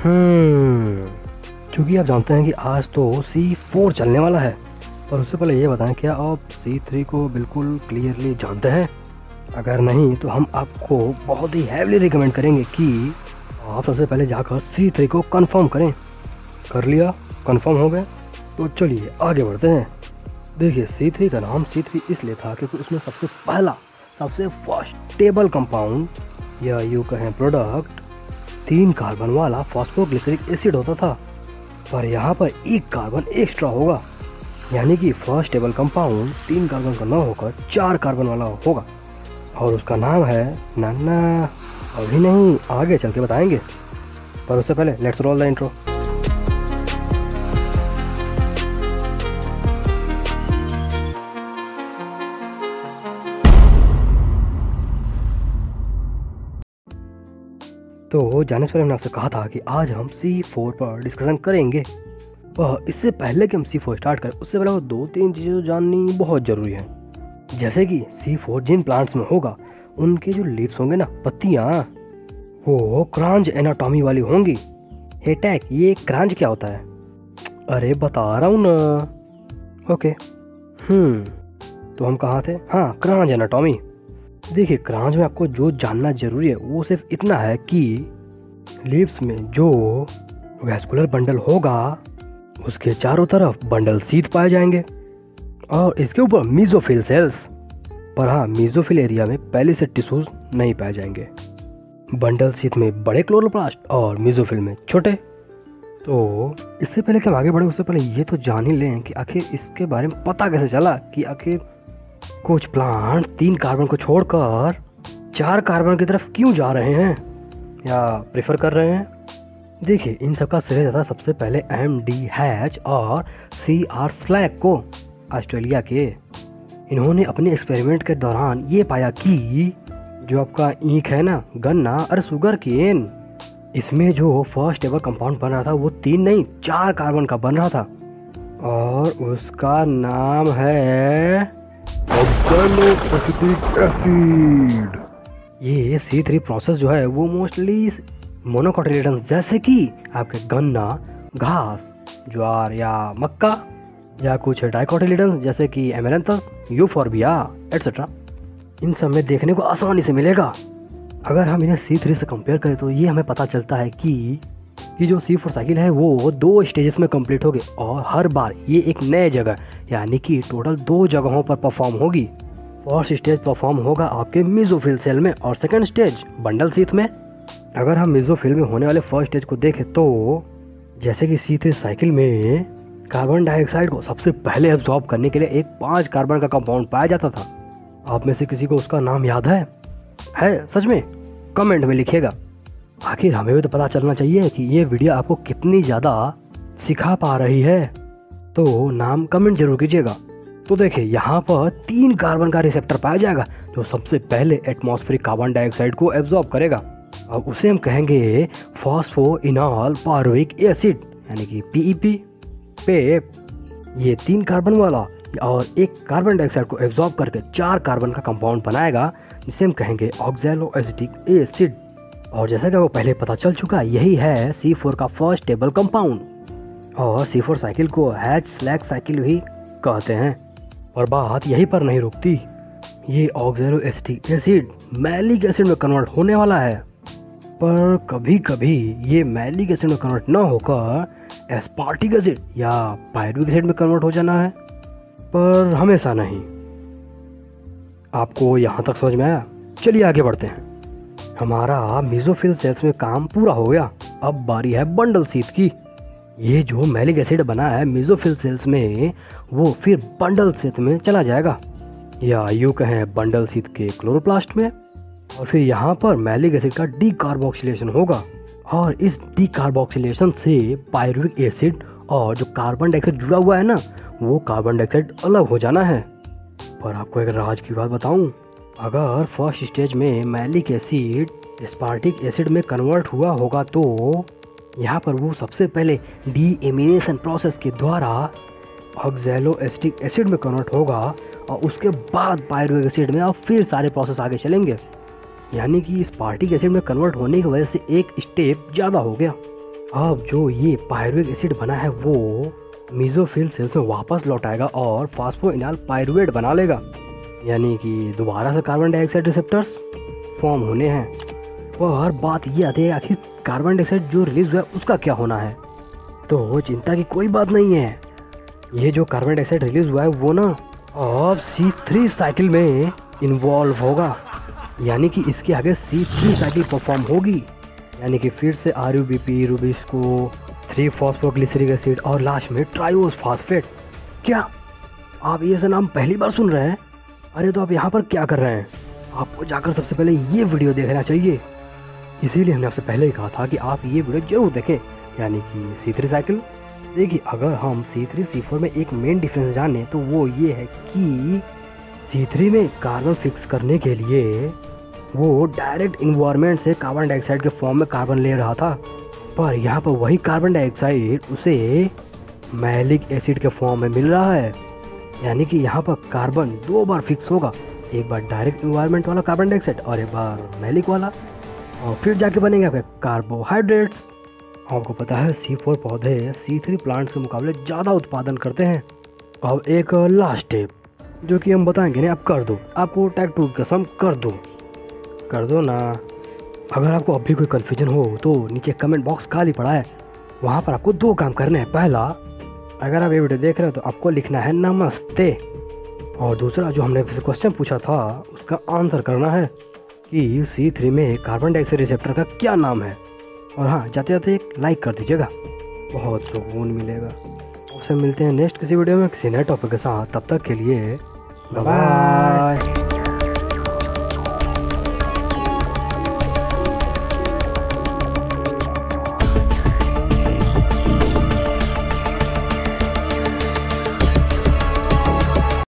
क्योंकि आप जानते हैं कि आज तो C4 चलने वाला है। पर उससे पहले ये बताएं, क्या आप C3 को बिल्कुल क्लियरली जानते हैं? अगर नहीं तो हम आपको बहुत ही हैवीली रिकमेंड करेंगे कि आप सबसे पहले जाकर C3 को कंफर्म करें। कर लिया? कंफर्म हो गया? तो चलिए आगे बढ़ते हैं। देखिए, C3 का नाम C3 इसलिए था क्योंकि उसमें सबसे पहला, सबसे फर्स्ट स्टेबल कंपाउंड या यूँ कहें प्रोडक्ट 3 कार्बन वाला फॉस्फोग्लिसरिक एसिड होता था। पर यहाँ पर एक कार्बन एक्स्ट्रा होगा, यानी कि फर्स्ट स्टेबल कंपाउंड 3 कार्बन का न होकर 4 कार्बन वाला होगा और उसका नाम है नाना। अभी नहीं, आगे चल के बताएंगे। पर उससे पहले लेट्स रोल द इंट्रो। तो जाने से पहले हमने आपसे कहा था कि आज हम C4 पर डिस्कशन करेंगे। वह इससे पहले कि हम C4 स्टार्ट करें, उससे पहले वो 2-3 चीज़ें जाननी बहुत ज़रूरी है। जैसे कि C4 जिन प्लांट्स में होगा उनके जो लीव्स होंगे ना, पत्तियाँ, वो क्रांच एनाटॉमी वाली होंगी। हे टैक, ये क्रांच क्या होता है? अरे बता रहा हूँ ना। ओके, तो हम कहाँ थे? हाँ, क्रांच एनाटॉमी। देखिए, क्रांच में आपको जो जानना जरूरी है वो सिर्फ इतना है कि लीव्स में जो वैस्कुलर बंडल होगा उसके चारों तरफ बंडल शीथ पाए जाएंगे और इसके ऊपर मीजोफिल सेल्स। पर हाँ, मीजोफिल एरिया में पहले से टिश्यूज नहीं पाए जाएंगे। बंडल शीथ में बड़े क्लोरोप्लास्ट और मीजोफिल में छोटे। तो इससे पहले कि हम आगे बढ़े, उससे पहले ये तो जान ही लें कि आखिर इसके बारे में पता कैसे चला कि आखिर कुछ प्लांट 3 कार्बन को छोड़कर 4 कार्बन की तरफ क्यों जा रहे हैं या प्रेफर कर रहे हैं। देखिए, इन सबका श्रेय जाता सबसे पहले MD हैच और CR स्लैक को, ऑस्ट्रेलिया के। इन्होंने अपने एक्सपेरिमेंट के दौरान ये पाया कि जो आपका ईंख है ना, गन्ना और शुगर केन, इसमें जो फर्स्ट स्टेबल कंपाउंड बन रहा था वो 3 नहीं 4 कार्बन का बन रहा था और उसका नाम है ऑक्सैलोएसिटिक एसिड। ये C3 प्रोसेस जो है वो मोस्टली मोनोकोटिलेडन्स जैसे कि आपके गन्ना, घास, ज्वार या मक्का, या कुछ डाइकोटिलेडन्स जैसे कि एमेरैंथस, यूफोर्बिया एटसेट्रा, इन सब में देखने को आसानी से मिलेगा। अगर हम इन्हें C3 से कंपेयर करें तो ये हमें पता चलता है कि जो C4 साइकिल है वो 2 स्टेजेस में कंप्लीट होगी और हर बार ये एक नए जगह, यानी कि टोटल 2 जगहों पर परफॉर्म होगी। फर्स्ट स्टेज परफॉर्म होगा आपके मीजोफिल सेल में और सेकंड स्टेज बंडल शीथ में। अगर हम मीजोफिल में होने वाले फर्स्ट स्टेज को देखें तो जैसे कि C3 साइकिल में कार्बन डाइऑक्साइड को सबसे पहले एब्जॉर्ब करने के लिए एक 5 कार्बन का कंपाउंड पाया जाता था। आप में से किसी को उसका नाम याद है सच में? कमेंट में लिखिएगा। आखिर हमें भी तो पता चलना चाहिए कि ये वीडियो आपको कितनी ज़्यादा सिखा पा रही है, तो नाम कमेंट जरूर कीजिएगा। तो देखिए, यहाँ पर 3 कार्बन का रिसेप्टर पाया जाएगा जो सबसे पहले एटमॉस्फेरिक कार्बन डाइऑक्साइड को एब्जॉर्ब करेगा। अब उसे हम कहेंगे फॉस्फोइनॉल पायरुविक एसिड, यानी कि PEP, पेप। ये 3 कार्बन वाला और 1 कार्बन डाइऑक्साइड को एब्जॉर्ब करके 4 कार्बन का कंपाउंड बनाएगा, जिसे हम कहेंगे ऑक्सैलोएसिटिक एसिड। और जैसा कि वो पहले पता चल चुका, यही है C4 का फर्स्ट स्टेबल कंपाउंड और C4 साइकिल को हैच स्लैक साइकिल भी कहते हैं। और बात यहीं पर नहीं रुकती, ये ऑक्सैलोएसिटिक एसिड मैलिक एसिड में कन्वर्ट होने वाला है। पर कभी कभी ये मैलिक एसिड में कन्वर्ट न होकर एस्पार्टिक एसिड या पायरुविक एसिड में कन्वर्ट हो जाना है, पर हमेशा नहीं। आपको यहाँ तक समझ में आया? चलिए आगे बढ़ते हैं। हमारा मीजोफिल सेल्स में काम पूरा हो गया, अब बारी है बंडल शीथ की। ये जो मैलिक एसिड बना है मीजोफिल सेल्स में, वो फिर बंडल शीथ में चला जाएगा, या यूँ कहें बंडल शीथ के क्लोरोप्लास्ट में। और फिर यहाँ पर मैलिक एसिड का डीकार्बोक्सिलेशन होगा और इस डीकार्बोक्सिलेशन से पायरुविक एसिड और जो कार्बन डाइऑक्साइड जुड़ा हुआ है ना, वो कार्बन डाइऑक्साइड अलग हो जाना है। पर आपको एक राज की बात बताऊं, अगर फर्स्ट स्टेज में मैलिक एसिड एस्पार्टिक एसिड में कन्वर्ट हुआ होगा तो यहाँ पर वो सबसे पहले डीएमिनेशन प्रोसेस के द्वारा ऑक्सैलोएसिटिक एसिड में कन्वर्ट होगा और उसके बाद पायरुविक एसिड में, और फिर सारे प्रोसेस आगे चलेंगे। यानी कि एस्पार्टिक एसिड में कन्वर्ट होने की वजह से एक स्टेप ज़्यादा हो गया। अब जो ये पायरुवेट एसिड बना है वो मेसोफिल सेल्स में वापस लौट आएगा और फास्फोइनाइल पायरुवेट बना लेगा, यानी कि दोबारा से कार्बन डाइऑक्साइड रिसेप्टर्स फॉर्म होने हैं। और बात ये आती है आखिर कार्बन डाइऑक्साइड जो रिलीज हुआ है उसका क्या होना है। तो चिंता की कोई बात नहीं है, ये जो कार्बन डाइऑक्साइड रिलीज हुआ है वो ना अब C3 साइकिल में इन्वॉल्व होगा, यानी कि इसके आगे C3 साइकिल परफॉर्म होगी, यानी कि फिर से RUBP रूबिस्को 3-फॉस्फोग्लिसरिक एसिड और लास्ट में ट्राइओस फास्फेट। क्या आप ये से नाम पहली बार सुन रहे हैं? अरे तो आप यहाँ पर क्या कर रहे हैं? आपको जाकर सबसे पहले ये वीडियो देखना चाहिए, इसीलिए हमने आपसे पहले ही कहा था कि आप ये वीडियो जरूर देखें, यानी कि C3 साइकिल। देखिए अगर हम C3 C4 में एक मेन डिफरेंस जाने तो वो ये है कि C3 में कार्बन फिक्स करने के लिए वो डायरेक्ट इन्वायरमेंट से कार्बन डाइऑक्साइड के फॉर्म में कार्बन ले रहा था, पर यहाँ पर वही कार्बन डाइऑक्साइड उसे मैलिक एसिड के फॉर्म में मिल रहा है, यानी कि यहाँ पर कार्बन 2 बार फिक्स होगा, एक बार डायरेक्ट इन्वायरमेंट वाला कार्बन डाइऑक्साइड और एक बार मैलिक वाला, और फिर जाके बनेगा फिर कार्बोहाइड्रेट्स। आपको पता है C4 पौधे C3 प्लांट्स के मुकाबले ज़्यादा उत्पादन करते हैं। अब एक लास्ट स्टेप जो कि हम बताएंगे ना, आप कर दो, आपको टैग 2 की कसम कर दो ना। अगर आपको अभी कोई कन्फ्यूजन हो तो नीचे कमेंट बॉक्स खाली पड़ा है, वहाँ पर आपको 2 काम करने हैं। पहला, अगर आप ये वीडियो देख रहे हो तो आपको लिखना है नमस्ते, और दूसरा जो हमने क्वेश्चन पूछा था उसका आंसर करना है कि C3 में कार्बन डाइऑक्साइड रिसेप्टर का क्या नाम है। और हाँ, जाते जाते एक लाइक कर दीजिएगा, बहुत सुकून मिलेगा। उससे मिलते हैं नेक्स्ट किसी वीडियो में किसी नए टॉपिक के साथ, तब तक के लिए बाय बाय।